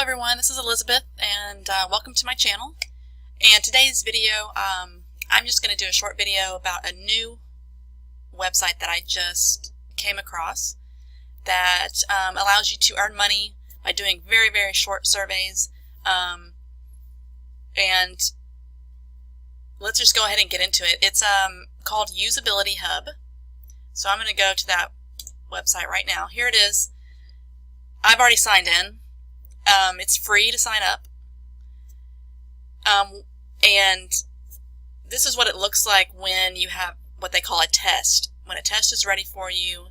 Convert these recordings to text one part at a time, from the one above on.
everyone, this is Elizabeth and welcome to my channel. And today's video, I'm just going to do a short video about a new website that I just came across that allows you to earn money by doing very, very short surveys. And let's just go ahead and get into it. It's called Usability Hub. So I'm going to go to that website right now. Here it is. I've already signed in. It's free to sign up. And this is what it looks like when you have what they call a test. When a test is ready for you,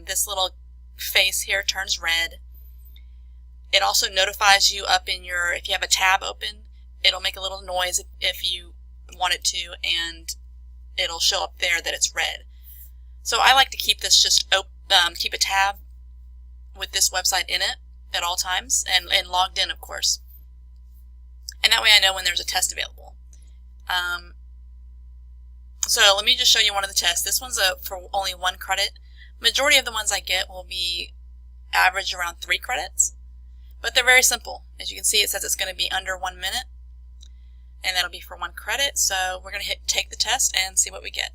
this little face here turns red. It also notifies you up in your, if you have a tab open, it'll make a little noise if you want it to, and it'll show up there that it's red. So I like to keep this just keep a tab with this website in it at all times, and logged in, of course. And that way I know when there's a test available. So let me just show you one of the tests. This one's for only 1 credit. Majority of the ones I get will be average around 3 credits, but they're very simple. As you can see, it says it's going to be under 1 minute, and that'll be for 1 credit. So we're going to hit take the test and see what we get.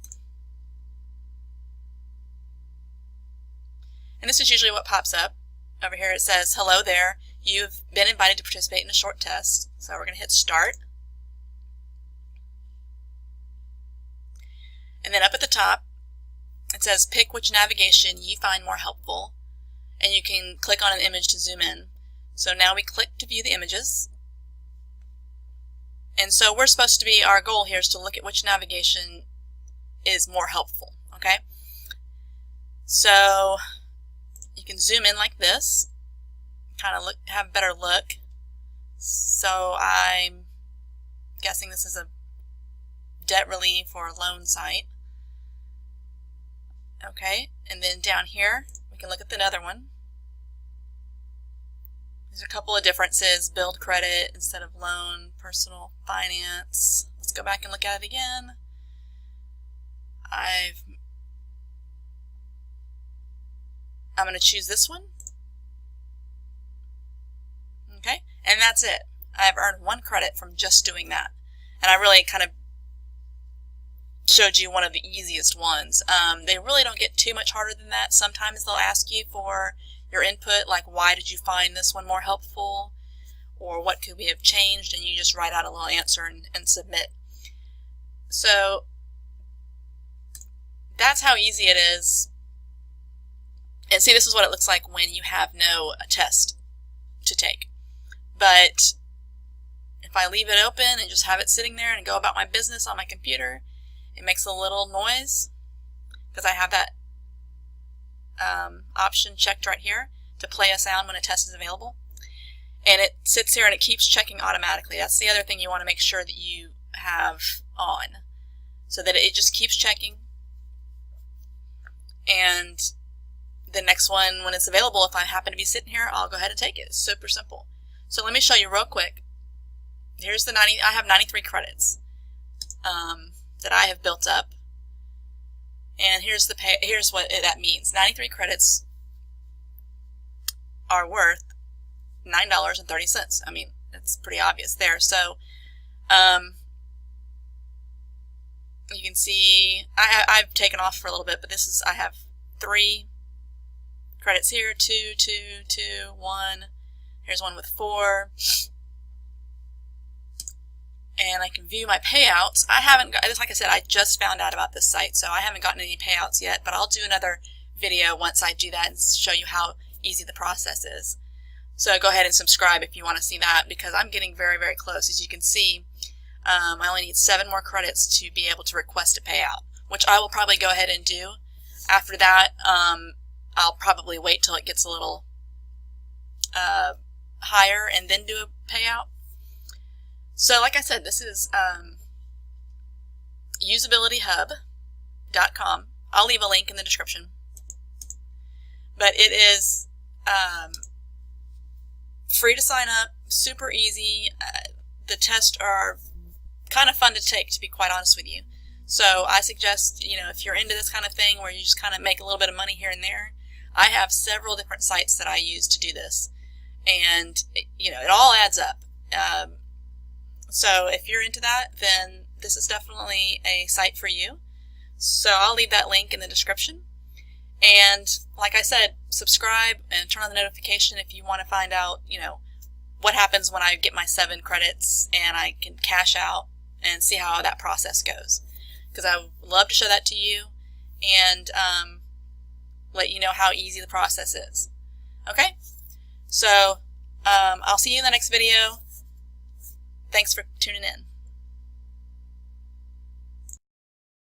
And this is usually what pops up. Over here it says, hello there, you've been invited to participate in a short test. So we're going to hit start. And then up at the top, it says pick which navigation you find more helpful. And you can click on an image to zoom in. So now we click to view the images. And so we're supposed to be, our goal here is to look at which navigation is more helpful, okay? So you can zoom in like this, kind of have a better look. So I'm guessing this is a debt relief or a loan site. Okay, and then down here we can look at another one. There's a couple of differences: build credit instead of loan, personal finance. Let's go back and look at it again. I'm going to choose this one. Okay, and that's it. I've earned 1 credit from just doing that. And I really kind of showed you one of the easiest ones. They really don't get too much harder than that. Sometimes they'll ask you for your input, like why did you find this one more helpful? Or what could we have changed? And you just write out a little answer and submit. So that's how easy it is. And see, this is what it looks like when you have no test to take. But if I leave it open and just have it sitting there and go about my business on my computer, it makes a little noise because I have that option checked right here to play a sound when a test is available. And it sits here and it keeps checking automatically. That's the other thing you want to make sure that you have on, so that it just keeps checking. And the next one, when it's available, if I happen to be sitting here, I'll go ahead and take it. It's super simple. So let me show you real quick. Here's the I have 93 credits that I have built up. And here's here's what that means. 93 credits are worth $9.30. I mean, it's pretty obvious there. So you can see I've taken off for a little bit, but this is, I have 3 credits here, 2, 2, 2, 1. Here's one with 4. And I can view my payouts. I haven't got, like I said, I just found out about this site, so I haven't gotten any payouts yet, but I'll do another video once I do that and show you how easy the process is. So go ahead and subscribe if you want to see that, because I'm getting very, very close. As you can see, I only need 7 more credits to be able to request a payout, which I will probably go ahead and do. After that, I'll probably wait till it gets a little higher and then do a payout. So like I said, this is UsabilityHub.com. I'll leave a link in the description. But it is free to sign up, super easy. The tests are kind of fun to take, to be quite honest with you. So I suggest, if you're into this kind of thing where you just kind of make a little bit of money here and there, I have several different sites that I use to do this. and it all adds up. So if you're into that, then this is definitely a site for you. So I'll leave that link in the description. And like I said, subscribe and turn on the notification if you want to find out, what happens when I get my 7 credits and I can cash out and see how that process goes. Because I would love to show that to you and let you know how easy the process is. Okay? So I'll see you in the next video. Thanks for tuning in.